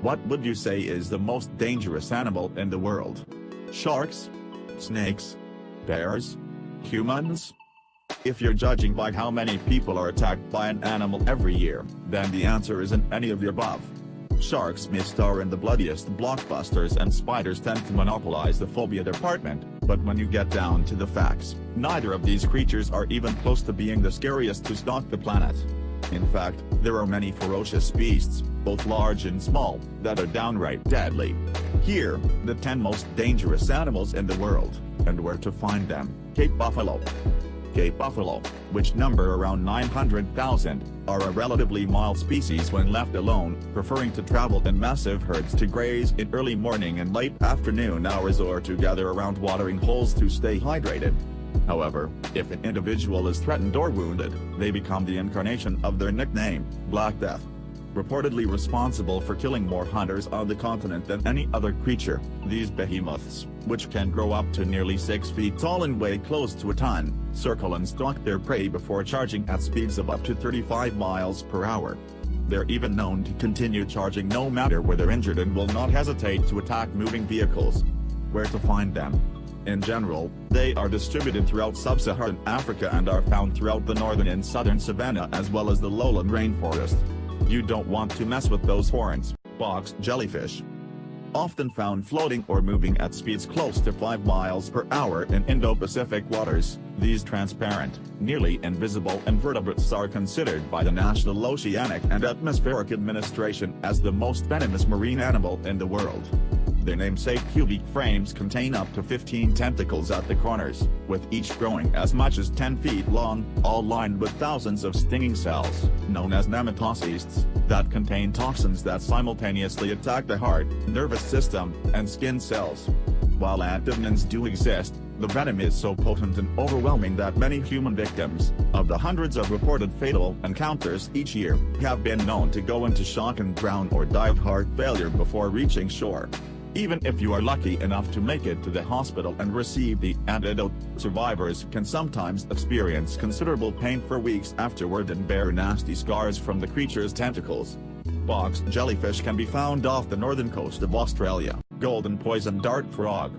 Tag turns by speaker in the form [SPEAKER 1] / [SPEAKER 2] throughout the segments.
[SPEAKER 1] What would you say is the most dangerous animal in the world? Sharks? Snakes? Bears? Humans? If you're judging by how many people are attacked by an animal every year, then the answer isn't any of the above. Sharks may star in the bloodiest blockbusters and spiders tend to monopolize the phobia department, but when you get down to the facts, neither of these creatures are even close to being the scariest to stalk the planet. In fact, there are many ferocious beasts, both large and small, that are downright deadly. Here, the 10 most dangerous animals in the world, and where to find them. Cape buffalo. Cape buffalo, which number around 900,000, are a relatively mild species when left alone, preferring to travel in massive herds to graze in early morning and late afternoon hours or to gather around watering holes to stay hydrated. However, if an individual is threatened or wounded, they become the incarnation of their nickname, Black Death. Reportedly responsible for killing more hunters on the continent than any other creature, these behemoths, which can grow up to nearly 6 feet tall and weigh close to a ton, circle and stalk their prey before charging at speeds of up to 35 miles per hour. They're even known to continue charging no matter where they're injured and will not hesitate to attack moving vehicles. Where to find them? In general, they are distributed throughout sub-Saharan Africa and are found throughout the northern and southern savanna as well as the lowland rainforest. You don't want to mess with those horns. Box jellyfish. Often found floating or moving at speeds close to 5 miles per hour in Indo-Pacific waters, these transparent, nearly invisible invertebrates are considered by the National Oceanic and Atmospheric Administration as the most venomous marine animal in the world. Their namesake cubic frames contain up to 15 tentacles at the corners, with each growing as much as 10 feet long, all lined with thousands of stinging cells, known as nematocysts, that contain toxins that simultaneously attack the heart, nervous system, and skin cells. While antivenins do exist, the venom is so potent and overwhelming that many human victims, of the hundreds of reported fatal encounters each year, have been known to go into shock and drown or die of heart failure before reaching shore. Even if you are lucky enough to make it to the hospital and receive the antidote, survivors can sometimes experience considerable pain for weeks afterward and bear nasty scars from the creature's tentacles. Box jellyfish can be found off the northern coast of Australia. Golden poison dart frog.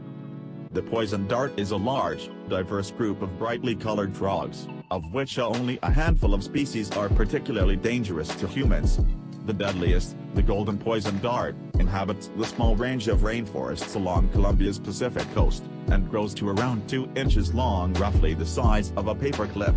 [SPEAKER 1] The poison dart is a large, diverse group of brightly colored frogs, of which only a handful of species are particularly dangerous to humans. The deadliest, the golden poison dart, inhabits the small range of rainforests along Colombia's Pacific coast, and grows to around 2 inches long, roughly the size of a paperclip.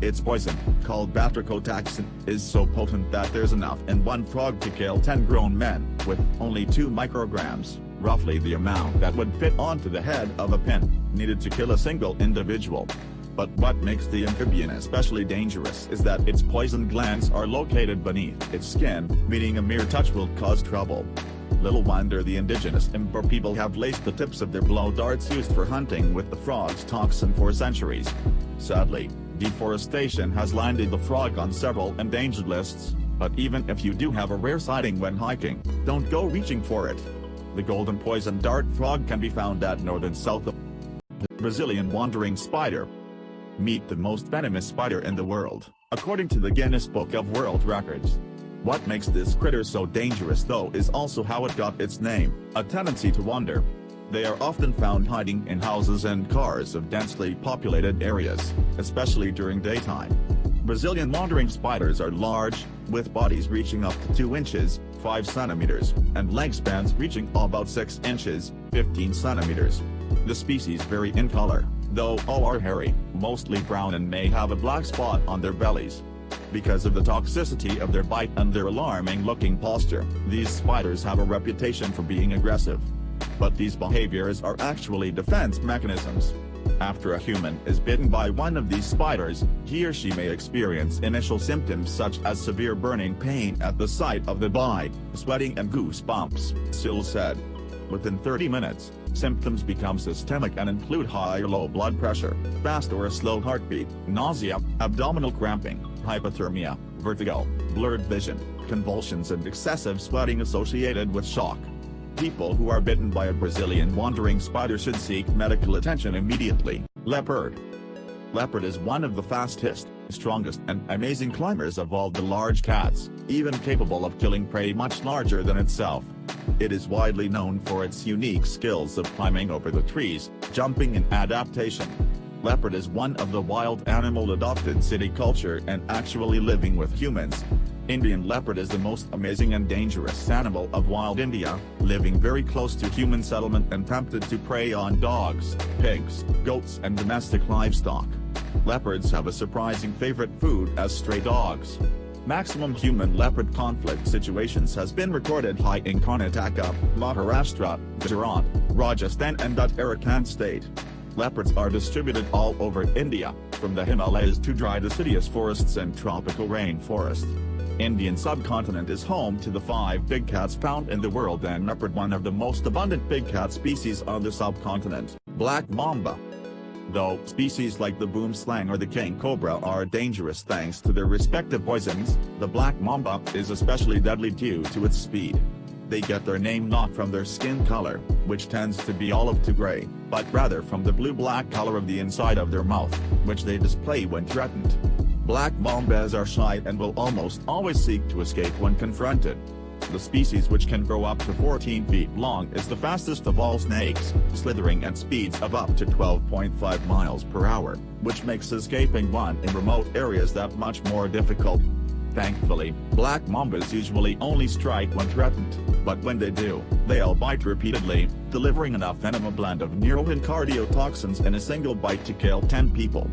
[SPEAKER 1] Its poison, called batrachotoxin, is so potent that there's enough in one frog to kill 10 grown men, with only 2 micrograms, roughly the amount that would fit onto the head of a pin, needed to kill a single individual. But what makes the amphibian especially dangerous is that its poison glands are located beneath its skin, meaning a mere touch will cause trouble. Little wonder the indigenous Mamba people have laced the tips of their blow darts used for hunting with the frog's toxin for centuries. Sadly, deforestation has landed the frog on several endangered lists, but even if you do have a rare sighting when hiking, don't go reaching for it. The golden poison dart frog can be found at northern south of Brazilian wandering spider. Meet the most venomous spider in the world, according to the Guinness Book of World Records. What makes this critter so dangerous though is also how it got its name, a tendency to wander. They are often found hiding in houses and cars of densely populated areas, especially during daytime. Brazilian wandering spiders are large, with bodies reaching up to 2 inches, 5 centimeters, and leg spans reaching about 6 inches, 15 centimeters. The species vary in color, though all are hairy, mostly brown and may have a black spot on their bellies. Because of the toxicity of their bite and their alarming-looking posture, these spiders have a reputation for being aggressive. But these behaviors are actually defense mechanisms. After a human is bitten by one of these spiders, he or she may experience initial symptoms such as severe burning pain at the site of the bite, sweating and goosebumps, Sill said. Within 30 minutes, symptoms become systemic and include high or low blood pressure, fast or slow heartbeat, nausea, abdominal cramping, hypothermia, vertigo, blurred vision, convulsions and excessive sweating associated with shock. People who are bitten by a Brazilian wandering spider should seek medical attention immediately. Leopard. Leopard is one of the fastest, strongest and amazing climbers of all the large cats, even capable of killing prey much larger than itself. It is widely known for its unique skills of climbing over the trees, jumping and adaptation. Leopard is one of the wild animal adopted city culture and actually living with humans. Indian leopard is the most amazing and dangerous animal of wild India, living very close to human settlement and tempted to prey on dogs, pigs, goats and domestic livestock. Leopards have a surprising favorite food as stray dogs. Maximum human-leopard conflict situations has been recorded high in Karnataka, Maharashtra, Gujarat, Rajasthan and Uttarakhand state. Leopards are distributed all over India, from the Himalayas to dry deciduous forests and tropical rainforest. Indian subcontinent is home to the 5 big cats found in the world and leopard one of the most abundant big cat species on the subcontinent, black mamba. Though species like the boomslang or the king cobra are dangerous thanks to their respective poisons, the black mamba is especially deadly due to its speed. They get their name not from their skin color, which tends to be olive to gray, but rather from the blue-black color of the inside of their mouth, which they display when threatened. Black mambas are shy and will almost always seek to escape when confronted. The species, which can grow up to 14 feet long, is the fastest of all snakes, slithering at speeds of up to 12.5 miles per hour, which makes escaping one in remote areas that much more difficult. Thankfully, black mambas usually only strike when threatened, but when they do, they'll bite repeatedly, delivering enough venom, a blend of neuro and cardiotoxins in a single bite to kill 10 people.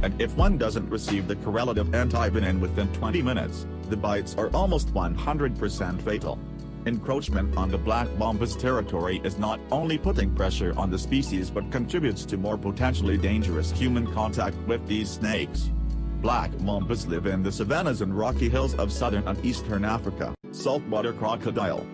[SPEAKER 1] And if one doesn't receive the correlative antivenin within 20 minutes, the bites are almost 100% fatal. Encroachment on the black mamba's territory is not only putting pressure on the species but contributes to more potentially dangerous human contact with these snakes. Black mambas live in the savannas and rocky hills of southern and eastern Africa. Saltwater crocodile.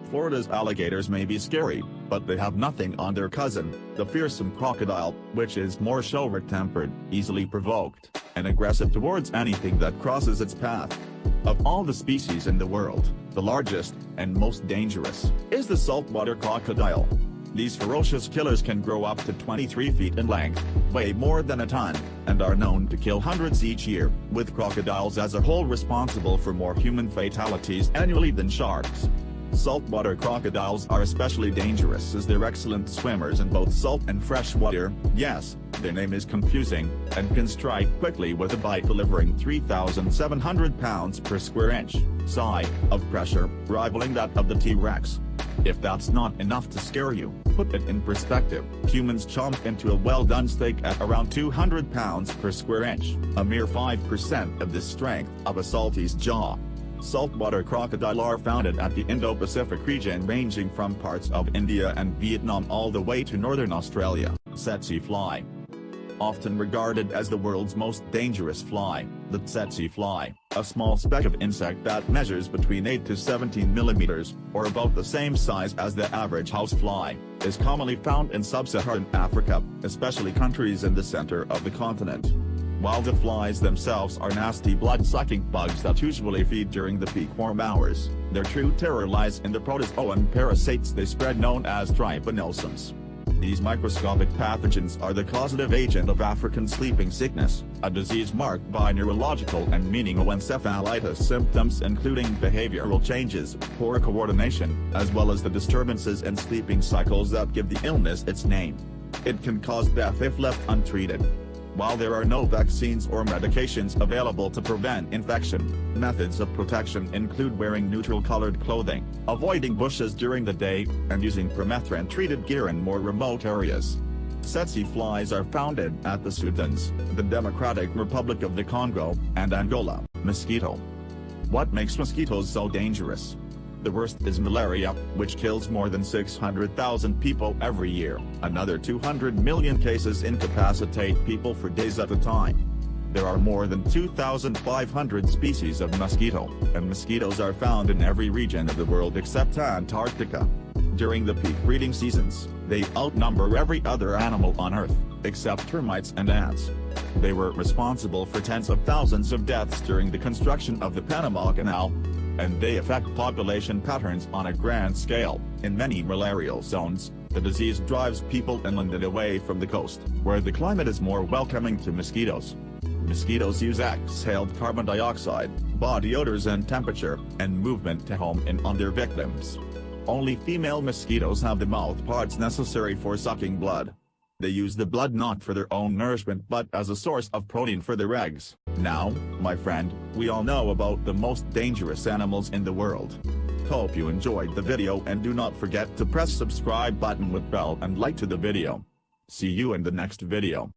[SPEAKER 1] Florida's alligators may be scary, but they have nothing on their cousin, the fearsome crocodile, which is more short-tempered, easily provoked, and aggressive towards anything that crosses its path. Of all the species in the world, the largest, and most dangerous, is the saltwater crocodile. These ferocious killers can grow up to 23 feet in length, weigh more than a ton, and are known to kill hundreds each year, with crocodiles as a whole responsible for more human fatalities annually than sharks. Saltwater crocodiles are especially dangerous as they're excellent swimmers in both salt and fresh water. Yes, their name is confusing, and can strike quickly with a bite, delivering 3,700 pounds per square inch sigh of pressure, rivaling that of the T-Rex. If that's not enough to scare you, put it in perspective. Humans chomp into a well-done steak at around 200 pounds per square inch, a mere 5% of the strength of a salty's jaw. Saltwater crocodile are found at the Indo-Pacific region, ranging from parts of India and Vietnam all the way to northern Australia. Tsetse fly. Often regarded as the world's most dangerous fly, the tsetse fly, a small speck of insect that measures between 8 to 17 millimeters, or about the same size as the average housefly, is commonly found in sub-Saharan Africa, especially countries in the center of the continent. While the flies themselves are nasty blood-sucking bugs that usually feed during the peak warm hours, their true terror lies in the protozoan parasites they spread, known as trypanosomes. These microscopic pathogens are the causative agent of African sleeping sickness, a disease marked by neurological and meningoencephalitis symptoms including behavioral changes, poor coordination, as well as the disturbances in sleeping cycles that give the illness its name. It can cause death if left untreated. While there are no vaccines or medications available to prevent infection, methods of protection include wearing neutral-colored clothing, avoiding bushes during the day, and using permethrin-treated gear in more remote areas. Tsetse flies are found at the Sudans, the Democratic Republic of the Congo, and Angola. Mosquito. What makes mosquitoes so dangerous? The worst is malaria, which kills more than 600,000 people every year. Another 200 million cases incapacitate people for days at a time. There are more than 2,500 species of mosquito, and mosquitoes are found in every region of the world except Antarctica. During the peak breeding seasons, they outnumber every other animal on Earth, except termites and ants. They were responsible for tens of thousands of deaths during the construction of the Panama Canal, and they affect population patterns on a grand scale. In many malarial zones, the disease drives people inland and away from the coast, where the climate is more welcoming to mosquitoes. Mosquitoes use exhaled carbon dioxide, body odors and temperature, and movement to home in on their victims. Only female mosquitoes have the mouth parts necessary for sucking blood. They use the blood not for their own nourishment but as a source of protein for their eggs. Now, my friend, we all know about the most dangerous animals in the world. Hope you enjoyed the video and do not forget to press subscribe button with bell and like to the video. See you in the next video.